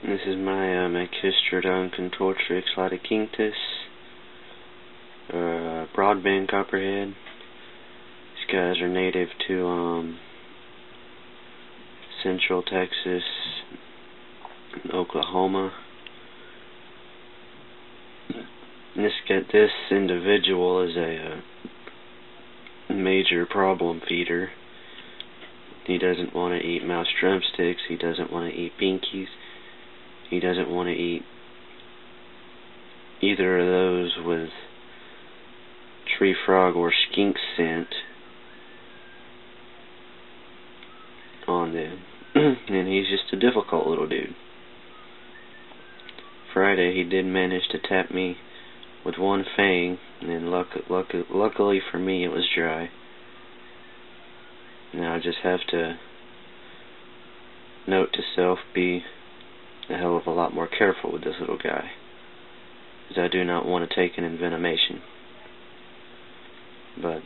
This is my Mechistrodon contortrix lytokinctus, broadband copperhead. These guys are native to Central Texas, Oklahoma. This individual is a major problem feeder. He doesn't want to eat mouse drumsticks. He doesn't want to eat binkies. He doesn't want to eat either of those with tree frog or skink scent on them. And he's just a difficult little dude. Friday he did manage to tap me with one fang, and luckily for me it was dry. Now I just have to note to self, be a hell of a lot more careful with this little guy, because I do not want to take an envenomation. But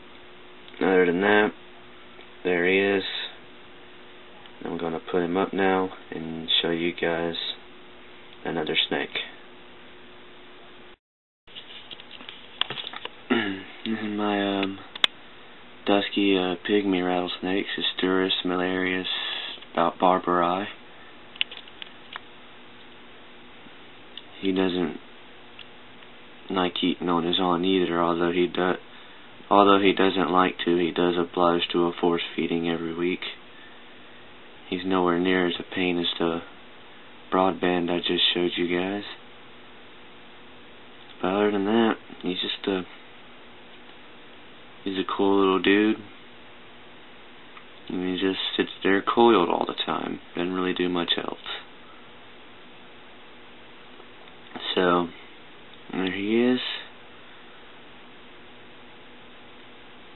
other than that, there he is. I'm going to put him up now and show you guys another snake. This is my dusky pygmy rattlesnake, Cisterus malarius barbari. He doesn't like eating on his own either, although he doesn't like to. He does oblige to a force feeding every week. He's nowhere near as a pain as the broadband I just showed you guys. But other than that, he's a cool little dude. And he just sits there coiled all the time. Doesn't really do much else. So, there he is.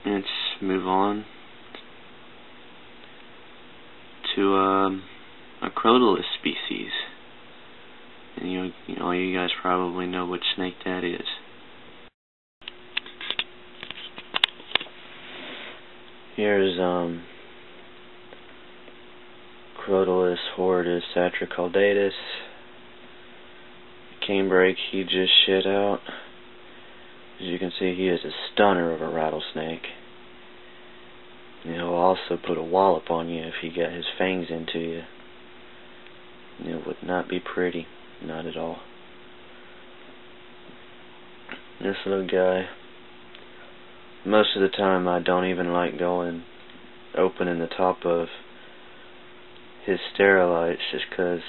Let's move on to a Crotalus species. And you guys probably know which snake that is. Here's Crotalus horridus satricaudatus. Canebrake he just shit out. As you can see, he is a stunner of a rattlesnake. And he'll also put a wallop on you if he got his fangs into you. And it would not be pretty, not at all. This little guy, most of the time I don't even like opening the top of his sterilites, just because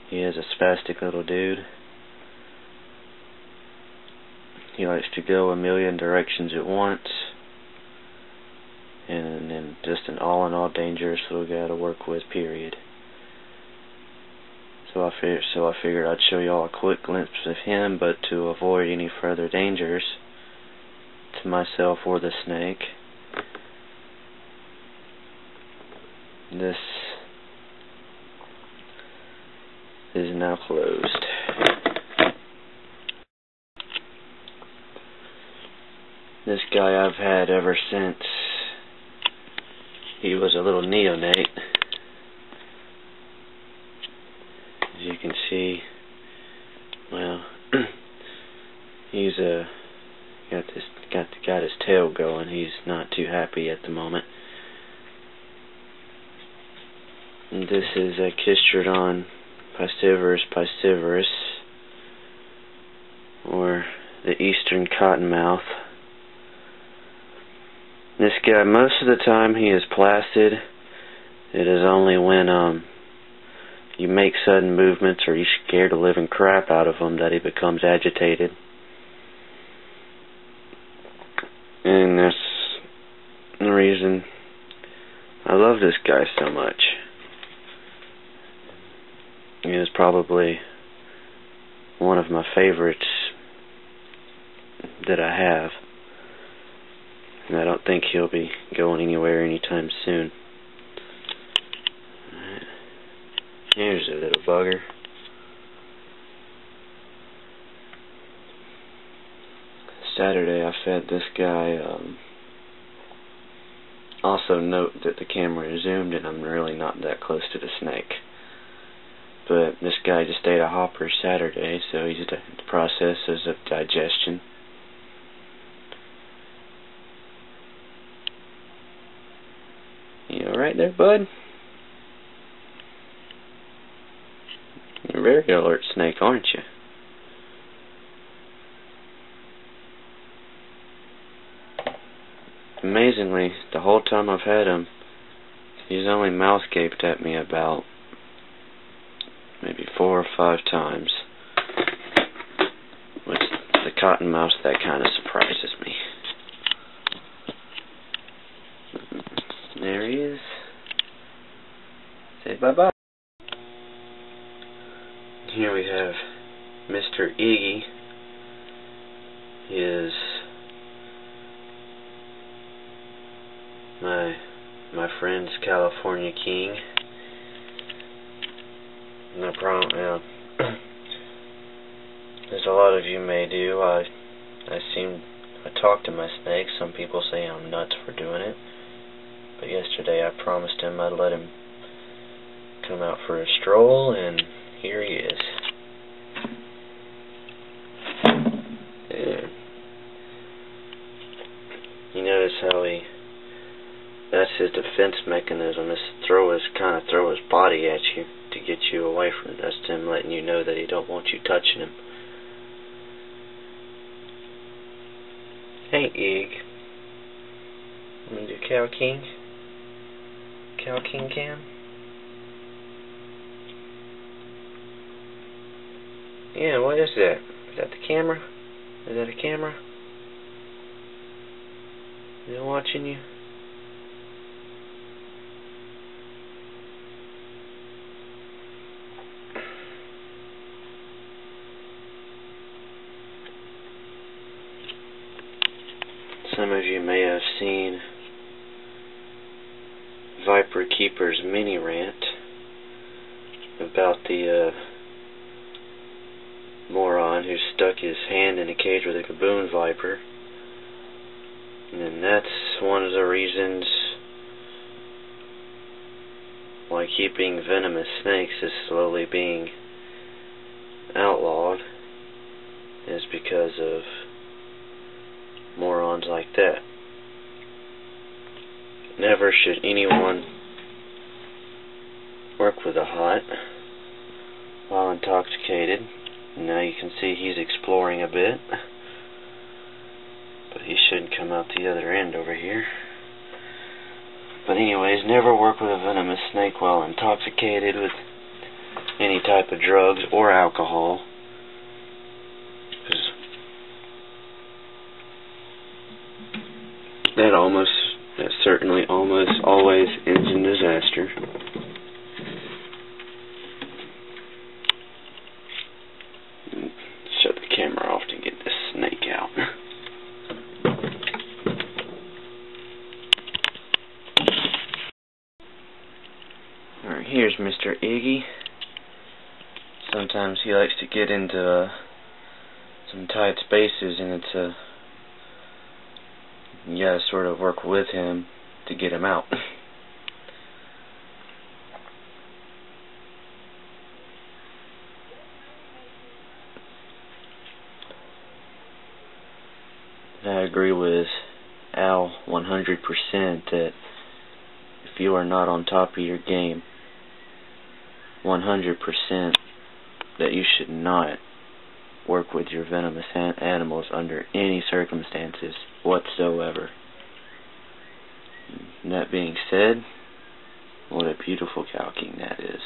he is a spastic little dude. He likes to go a million directions at once, and just an all-in-all dangerous little guy to work with, period. So I figured I'd show y'all a quick glimpse of him, but to avoid any further dangers to myself or the snake, this is now closed. This guy I've had ever since he was a little neonate. As you can see, well, he's got his tail going. He's not too happy at the moment. And this is a Mechistrodon piscivorus, or the eastern cottonmouth. This guy, most of the time he is placid. It is only when you make sudden movements or you scare the living crap out of him that he becomes agitated. And that's the reason I love this guy so much. He is probably one of my favorites that I have. And I don't think he'll be going anywhere anytime soon. Alright. Here's a little bugger. Saturday I fed this guy. Also note that the camera is zoomed and I'm really not that close to the snake. but this guy just ate a hopper Saturday, so he's in the process of digestion. You alright there, bud? You're a very alert snake, aren't you? Amazingly, the whole time I've had him, he's only mouth gaped at me about maybe 4 or 5 times. With the cottonmouth, that kind of surprises me. There he is. Say bye-bye. Here we have Mr. Iggy. He is my friend's California king. No problem. As a lot of you may do, I talk to my snakes. Some people say I'm nuts for doing it. But yesterday I promised him I'd let him come out for a stroll, and here he is. Yeah. You notice how that's his defense mechanism, is kind of throw his body at you to get you away from it. That's him letting you know that he don't want you touching him. Hey, Iggy. Want me to do Cow King? Cow King Cam? Yeah, what is that? Is that the camera? Is that a camera? Is it watching you? Some of you may have seen Viper Keeper's mini rant about the moron who stuck his hand in a cage with a baboon viper. And that's one of the reasons why keeping venomous snakes is slowly being outlawed, is because of morons like that. Never should anyone work with a hot while intoxicated. Now you can see he's exploring a bit, but he shouldn't come out the other end over here. But anyways, never work with a venomous snake while intoxicated with any type of drugs or alcohol, because that certainly almost always ends in disaster. Shut the camera off to get this snake out. Alright, here's Mr. Iggy. Sometimes he likes to get into some tight spaces, and you gotta sort of work with him to get him out. I agree with Al 100% that if you are not on top of your game, 100% that you should not work with your venomous animals under any circumstances whatsoever. And that being said, what a beautiful Cow King that is.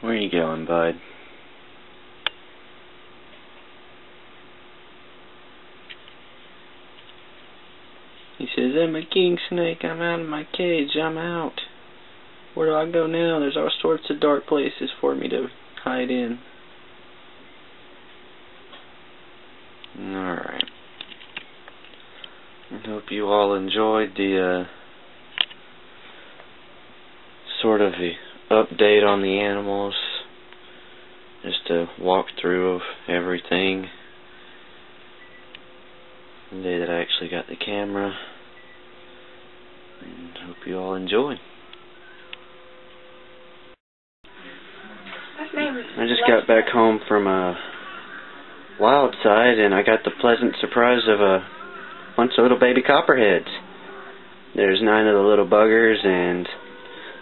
Where are you going, bud? He says, I'm a king snake, I'm out of my cage, I'm out. Where do I go now? There's all sorts of dark places for me to hide in. Alright. I hope you all enjoyed the sort of the update on the animals. Just a walkthrough of everything. The day that I actually got the camera. and hope you all enjoy. I just got back home from a wild side, and I got the pleasant surprise of a bunch of little baby copperheads. There's 9 of the little buggers, and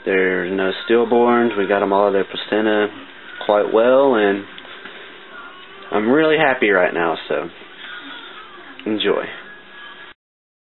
there's no stillborns. We got them all their placenta quite well, and I'm really happy right now, so enjoy.